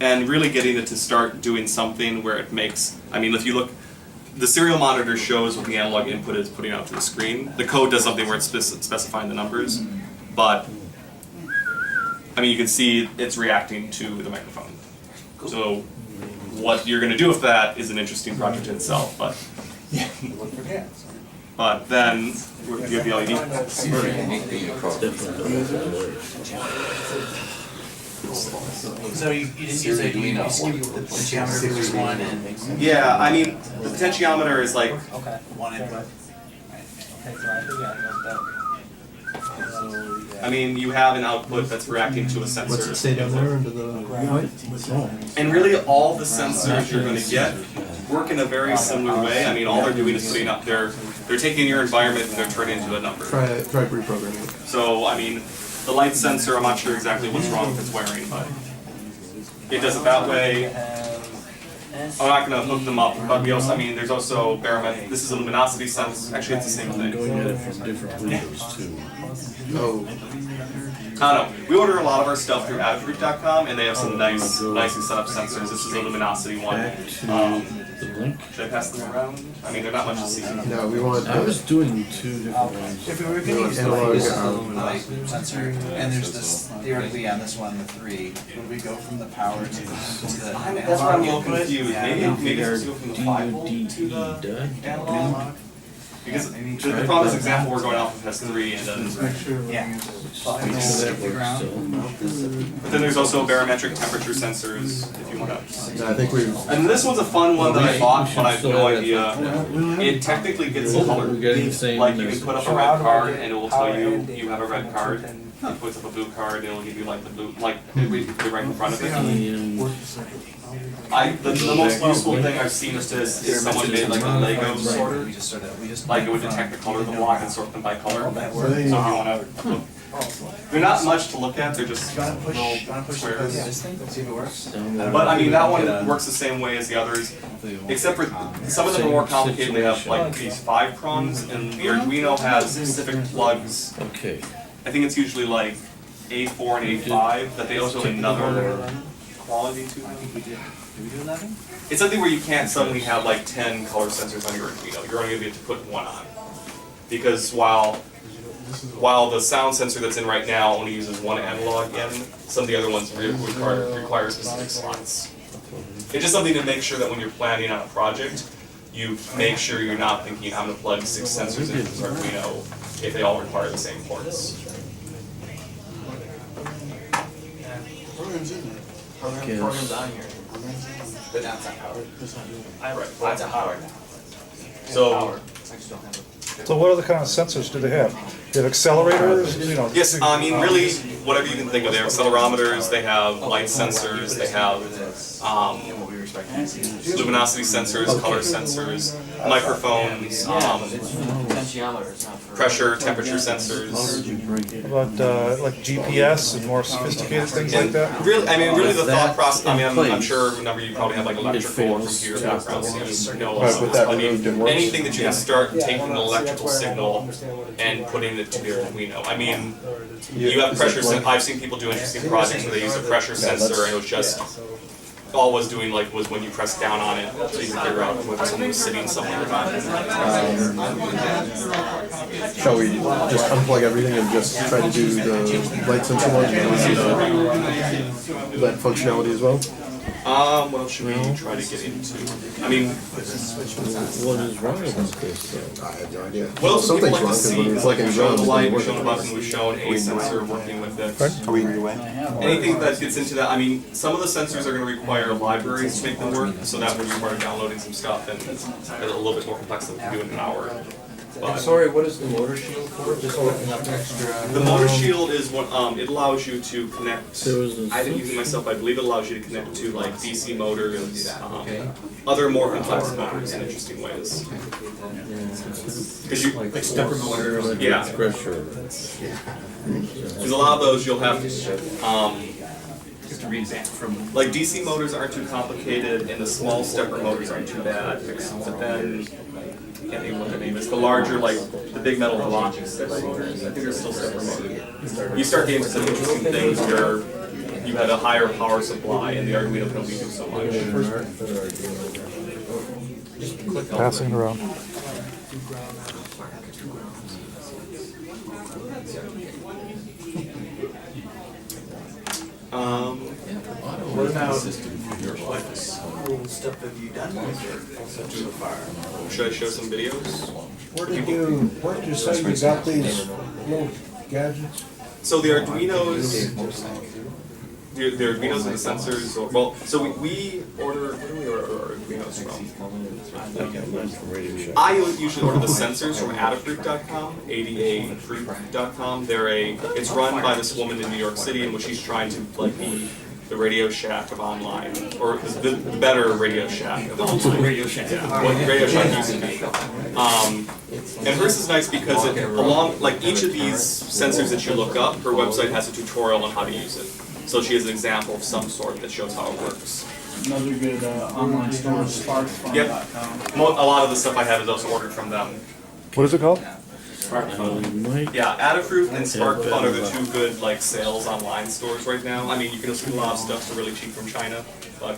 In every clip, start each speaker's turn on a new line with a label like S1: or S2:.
S1: and really getting it to start doing something where it makes, I mean, if you look, the serial monitor shows what the analog input is putting out to the screen. The code does something where it's specifying the numbers, but I mean, you can see it's reacting to the microphone. So what you're going to do with that is an interesting project in itself, but then do you have the LED?
S2: So you didn't use Arduino, you skipped the potentiometer was one and...
S1: Yeah, I mean, the potentiometer is like...
S2: Okay. One input.
S1: I mean, you have an output that's reacting to a sensor.
S3: What's it say down there under the white?
S1: And really all the sensors you're going to get work in a very similar way. I mean, all they're doing is putting up they're taking your environment and they're turning it into a number.
S3: Try reprogramming it.
S1: So, I mean, the light sensor, I'm not sure exactly what's wrong with its wearing, but it does it that way. I'm not going to hook them up, but we also, I mean, there's also barometric. This is a luminosity sense. Actually, it's the same thing.
S4: Going at it from different windows too.
S3: Oh.
S1: I don't know. We order a lot of our stuff through adafruit.com, and they have some nicely set up sensors. This is a luminosity one. Should I pass them around? I mean, they're not much to see.
S3: No, we want.
S4: I was doing two different ones.
S2: If we were going to use the
S3: Analog,
S2: light sensor, and there's this, theoretically on this one, the 3, would we go from the power to the
S1: That's why I'm a little confused. Maybe it's go from the 5 volt to the analog. Because the problem is, example, we're going off of S3 and then...
S2: Yeah.
S4: But
S1: But then there's also barometric temperature sensors, if you want to...
S3: I think we.
S1: And this one's a fun one that I bought, but I have no idea. It technically gets color.
S4: We're getting the same
S1: Like, you can put up a red card and it will tell you you have a red card. It puts up a blue card and it'll give you like the blue, like, it will put it right in front of it. The most useful thing I've seen is someone made like a Lego sorter. Like, it would detect the color of the block and sort them by color. So if you want to look. They're not much to look at, they're just little squares.
S2: See if it works?
S1: But I mean, that one works the same way as the others, except for some of them are more complicated. They have like these 5 prongs, and the Arduino has specific plugs.
S4: Okay.
S1: I think it's usually like A4 and A5, that they also have another quality to them.
S2: Did we do 11?
S1: It's something where you can't suddenly have like 10 color sensors on your Arduino. You're only going to be able to put one on. Because while the sound sensor that's in right now only uses one analog in, some of the other ones require specific slots. It's just something to make sure that when you're planning on a project, you make sure you're not thinking, I'm going to plug 6 sensors into this Arduino if they all require the same ports.
S2: Program's on here. But that's not powered.
S1: Right.
S2: That's a powered now.
S1: So,
S5: So what other kind of sensors do they have? They have accelerators, you know?
S1: yes, I mean, really, whatever you can think of. They have accelerometers, they have light sensors, they have luminosity sensors, color sensors, microphones, pressure, temperature sensors.
S5: About like GPS and more sophisticated things like that?
S1: Really, I mean, really the thought process, I mean, I'm sure a number of you probably have like electrical or computer backgrounds, you know,
S3: Right, with that
S1: I
S3: removed,
S1: mean,
S3: it works.
S1: anything that you can start taking an electrical signal and putting it to your Arduino. I mean, you have pressure sensors. I've seen people do interesting projects where they use a pressure sensor and it was just, all it was doing like was when you press down on it, so you can figure out whether someone was sitting somewhere or not.
S3: Shall we just unplug everything and just try to do the light sensor one and that functionality as well?
S1: What else should we try to get into? I mean,
S4: What is wrong with this though?
S3: I have no idea.
S1: what else would people like to
S3: Something's wrong because
S1: see?
S3: when it's like in
S1: We've shown the light, we've
S3: working.
S1: shown a button, we've shown a sensor working with it.
S3: Are we away?
S1: Anything that gets into that, I mean, some of the sensors are going to require libraries to make them work, so that would require downloading some stuff, and it's a little bit more complex than we can do in an hour. But
S6: Sorry, what is the motor shield for? Just opening up extra.
S1: the motor shield is what it allows you to connect.
S4: There was a
S1: I didn't use it myself, but I believe it allows you to connect to like DC motors, other more complex motors in interesting ways. Because you
S4: like stepper motor,
S1: yeah.
S4: pressure.
S1: Because a lot of those you'll have like DC motors aren't too complicated and the small stepper motors aren't too bad. But then I can't think of what their name is. The larger, like the big metal block stepper motors, I think they're still stepper motors. You start getting into some interesting things where you had a higher power supply, and the Arduino can only do so much.
S5: Passing it around.
S2: What about cool stuff have you done with it so far?
S1: Should I show some videos?
S7: Where did you say you got these little gadgets?
S1: So the Arduinos, the Arduinos and the sensors, well, so we order, where do we order our Arduinos from? I usually order the sensors from adafruit.com, adafruit.com. It's run by this woman in New York City, in which she's trying to like be the Radio Shack of online, or the better Radio Shack of online. Radio Shack. Yeah, what Radio Shack used to be. And hers is nice because like each of these sensors that you look up, her website has a tutorial on how to use it. So she has an example of some sort that shows how it works.
S8: Another good online store is sparkfun.com.
S1: Yep. A lot of the stuff I have is also ordered from them.
S5: What is it called?
S1: Yeah, Adafruit and SparkFun are the two good like sales online stores right now. I mean, you can see a lot of stuff for really cheap from China, but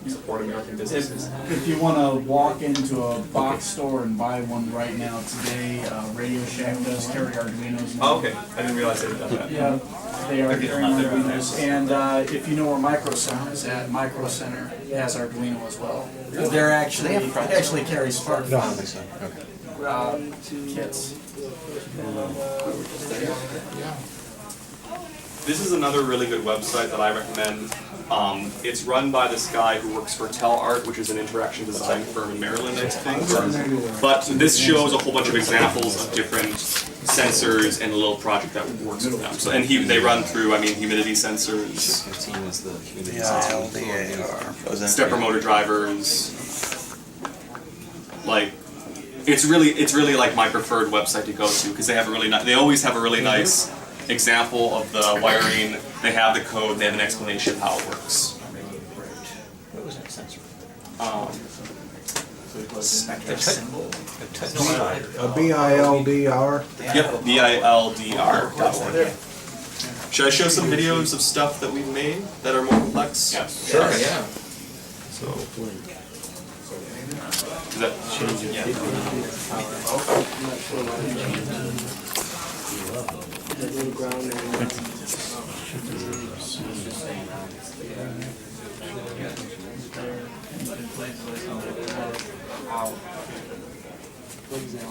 S1: support American businesses.
S8: If you want to walk into a box store and buy one right now today, Radio Shack does carry Arduinos.
S1: Oh, okay. I didn't realize they had done that.
S8: Yeah, they are carrying Arduinos. And if you know where Micro Center is at, Micro Center has Arduino as well. They're actually carry SparkFun kits.
S1: This is another really good website that I recommend. It's run by this guy who works for TelArt, which is an interaction design firm in Maryland, I think. But this shows a whole bunch of examples of different sensors and a little project that works with them. So, and they run through, I mean, humidity sensors,
S2: 15 is the humidity sensor.
S1: stepper motor drivers. Like, it's really like my preferred website to go to because they have a really nice. They always have a really nice example of the wiring. They have the code. They have an explanation of how it works.
S2: What was that sensor?
S7: A BILDR?
S1: Yep, BILDR.org. Should I show some videos of stuff that we've made that are more complex?
S6: Yes. Sure, yeah.
S1: So, is that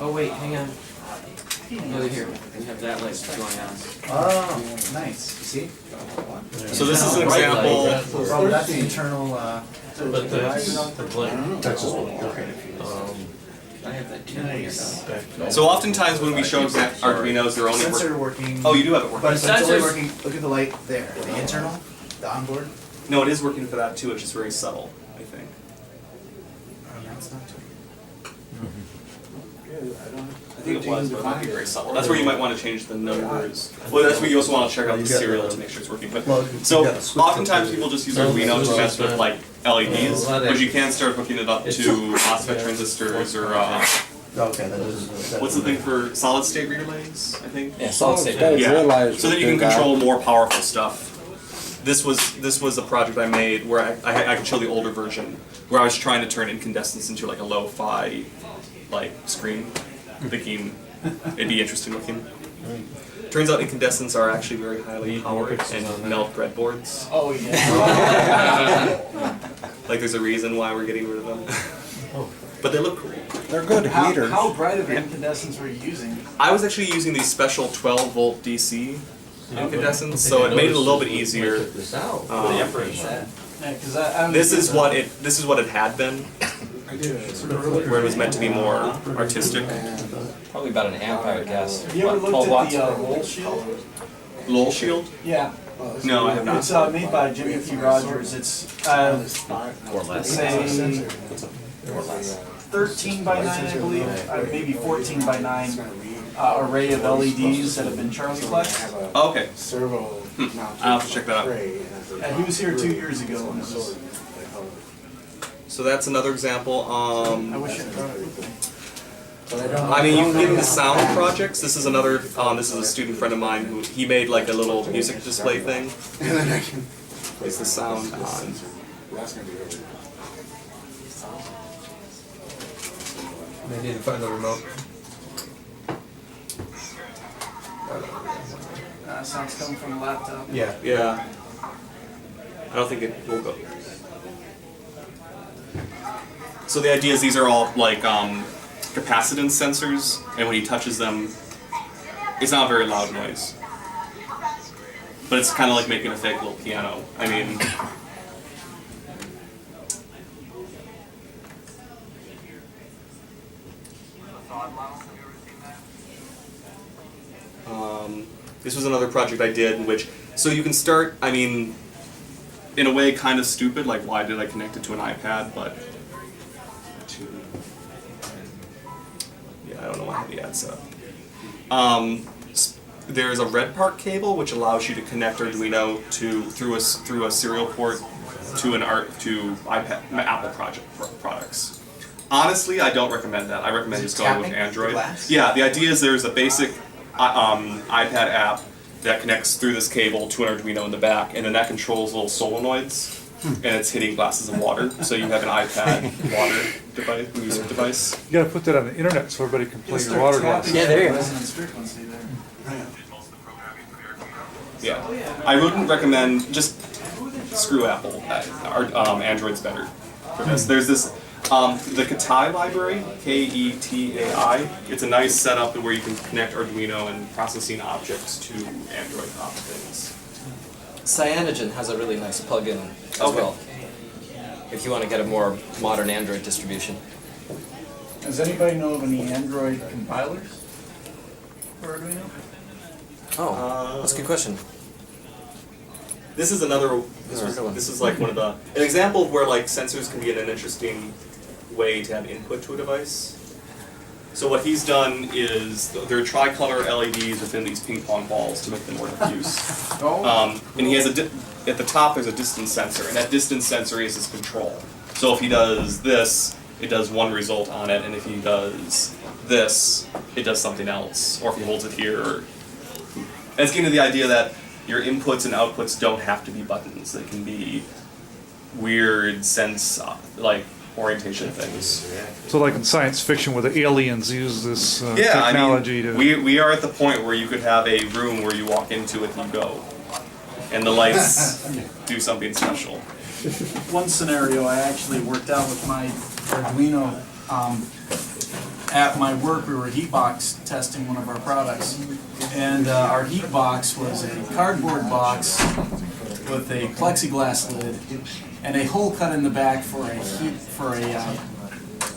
S6: Oh wait, hang on. Over here, we have that light going on.
S2: Oh, nice. You see?
S1: So this is an example.
S2: Oh, that's the internal.
S4: But that's the blend.
S6: I have that too.
S2: Nice.
S1: So oftentimes when we show Arduinos, they're only
S2: Sensor working.
S1: Oh, you do have it working.
S2: But it's only
S6: Sensors-
S2: working. Look at the light there. The internal, the onboard.
S1: No, it is working for that too. It's just very subtle, I think.
S2: That's not too.
S1: I think it was, but it might be very subtle. That's where you might want to change the numbers. Well, that's where you also want to check out the serial to make sure it's working. But so oftentimes people just use Arduino to mess with like LEDs, but you can start hooking it up to MOSFET transistors or
S7: Okay, that is.
S1: what's the thing for solid state relays? I think.
S6: Yeah, solid state.
S1: Yeah. So that you can control more powerful stuff. This was a project I made where I can show the older version where I was trying to turn incandescence into like a lo-fi like screen, thinking it'd be interesting looking. Turns out incandescents are actually very highly powered and melt breadboards.
S8: Oh, yeah.
S1: Like there's a reason why we're getting rid of them. But they look cool.
S7: They're good heaters.
S8: How bright of incandescents were you using?
S1: I was actually using these special 12 volt DC incandescents, so it made it a little bit easier.
S6: This out.
S1: Um,
S8: Yeah, because I'm.
S1: This is what it had been, where it was meant to be more artistic.
S6: Probably about an amp, I would guess.
S8: Have you ever
S6: What,
S8: looked
S6: 12
S8: at the
S6: watts?
S8: roll shield?
S1: Lol Shield?
S8: Yeah.
S1: No, I have not.
S8: It's made by Jimmy P. Rogers. It's say 13 by 9, I believe, maybe 14 by 9 array of LEDs that have been Charlie Plex.
S1: Oh, okay. I'll have to check that out.
S8: And he was here 2 years ago. And it was,
S1: So that's another example.
S8: I wish I brought it with me.
S2: But I don't.
S1: I mean, you can get into sound projects. This is another, this is a student friend of mine who, he made like a little music display thing.
S2: And then I can.
S1: Is the sound on?
S3: They need to find the remote.
S8: Sounds coming from a laptop.
S3: Yeah.
S1: Yeah. I don't think it will go. So the idea is these are all like capacitance sensors, and when he touches them, it's not a very loud noise. But it's kind of like making a fake little piano. I mean, this was another project I did in which, so you can start, I mean, in a way kind of stupid, like why did I connect it to an iPad, but yeah, I don't know why I had the ad set up. There's a red part cable which allows you to connect Arduino to through a serial port to iPad Apple products. Honestly, I don't recommend that. I recommend just going with Android. Yeah, the idea is there's a basic iPad app that connects through this cable to an Arduino in the back, and then that controls little solenoids, and it's hitting glasses of water. So you have an iPad water device, music device.
S5: You gotta put that on the internet so everybody can play your water glasses.
S6: Yeah, there you go.
S8: Resonance frequency there.
S1: Yeah, I wouldn't recommend, just screw Apple. Android's better for this. There's this, the Ketai library, Ketai. It's a nice setup where you can connect Arduino and processing objects to Android things.
S6: Cyanogen has a really nice plugin as well, if you want to get a more modern Android distribution.
S8: Does anybody know of any Android compilers for Arduino?
S6: Oh, that's a good question.
S1: This is another. This is like one of the an example of where like sensors can be an interesting way to have input to a device. So what he's done is there are tricolor LEDs within these ping pong balls to make them more diffuse. And he has at the top there's a distance sensor, and that distance sensor is his control. So if he does this, it does one result on it, and if he does this, it does something else. Or if he holds it here. And it's getting to the idea that your inputs and outputs don't have to be buttons. They can be weird sense, like orientation things.
S5: So like in science fiction where the aliens use this
S1: Yeah,
S5: technology
S1: I mean,
S5: to...
S1: we are at the point where you could have a room where you walk into it and you go. And the lights do something special.
S8: One scenario I actually worked out with my Arduino. At my work, we were heatbox testing one of our products, and our heat box was a cardboard box with a plexiglass lid and a hole cut in the back for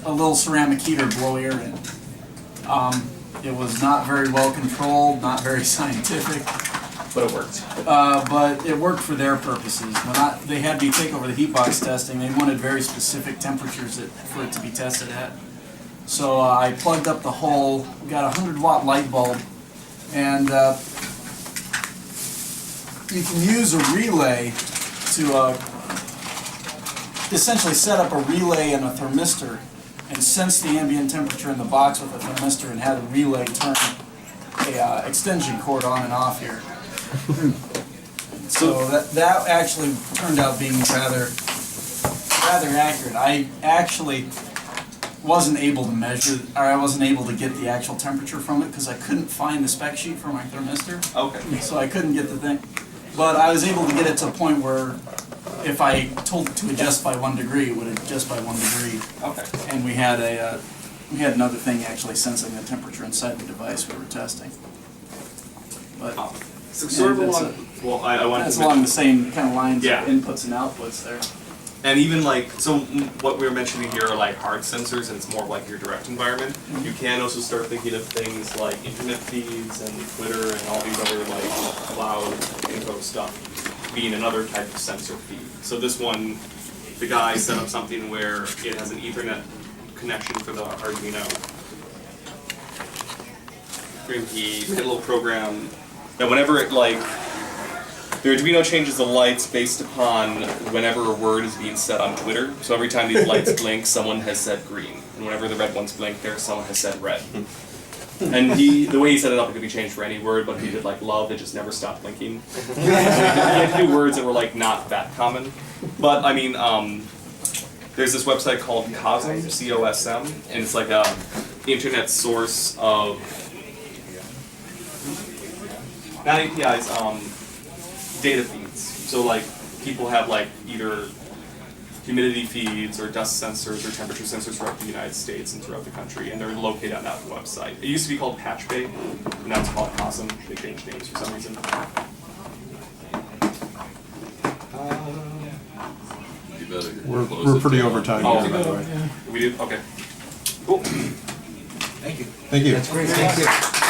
S8: a little ceramic heater to blow air in. It was not very well controlled, not very scientific.
S1: But it worked.
S8: But it worked for their purposes. When they had me take over the heat box testing, they wanted very specific temperatures for it to be tested at. So I plugged up the hole, got a 100-watt light bulb, and you can use a relay to essentially set up a relay and a thermistor and sense the ambient temperature in the box with a thermistor and have a relay turn a extension cord on and off here. So that actually turned out being rather accurate. I actually wasn't able to measure, or I wasn't able to get the actual temperature from it because I couldn't find the spec sheet for my thermistor.
S1: Okay.
S8: So I couldn't get the thing. But I was able to get it to a point where if I told it to adjust by 1 degree, it would adjust by 1 degree.
S1: Okay.
S8: And we had another thing actually sensing the temperature inside the device we were testing. But
S1: So sort of along. Well, I wanted
S8: that's
S1: to
S8: along
S1: mention,
S8: the same kind of lines
S1: Yeah.
S8: of inputs and outputs there.
S1: and even like what we were mentioning here are like hard sensors, and it's more of like your direct environment. You can also start thinking of things like internet feeds and Twitter and all these other like cloud info stuff being another type of sensor feed. So this one, the guy set up something where it has an Ethernet connection for the Arduino. He made a little program that whenever it like The Arduino changes the lights based upon whenever a word is being said on Twitter. So every time these lights blink, someone has said green. And whenever the red ones blink, someone has said red. And the way he set it up, it could be changed for any word, but if he did like love, it just never stopped blinking. So he had to do words that were like not that common. But I mean, there's this website called COSM, C-O-S-M, and it's like a internet source of, not APIs, data feeds. So like people have like either humidity feeds or dust sensors or temperature sensors throughout the United States and throughout the country, and they're located on that website. It used to be called Patchbay, and now it's called COSM. They changed names for some reason.
S3: We're pretty over time
S1: Oh,
S3: here, by the way.
S1: we do? Okay. Cool.
S2: Thank you.
S3: Thank you.
S2: That's great, thank you.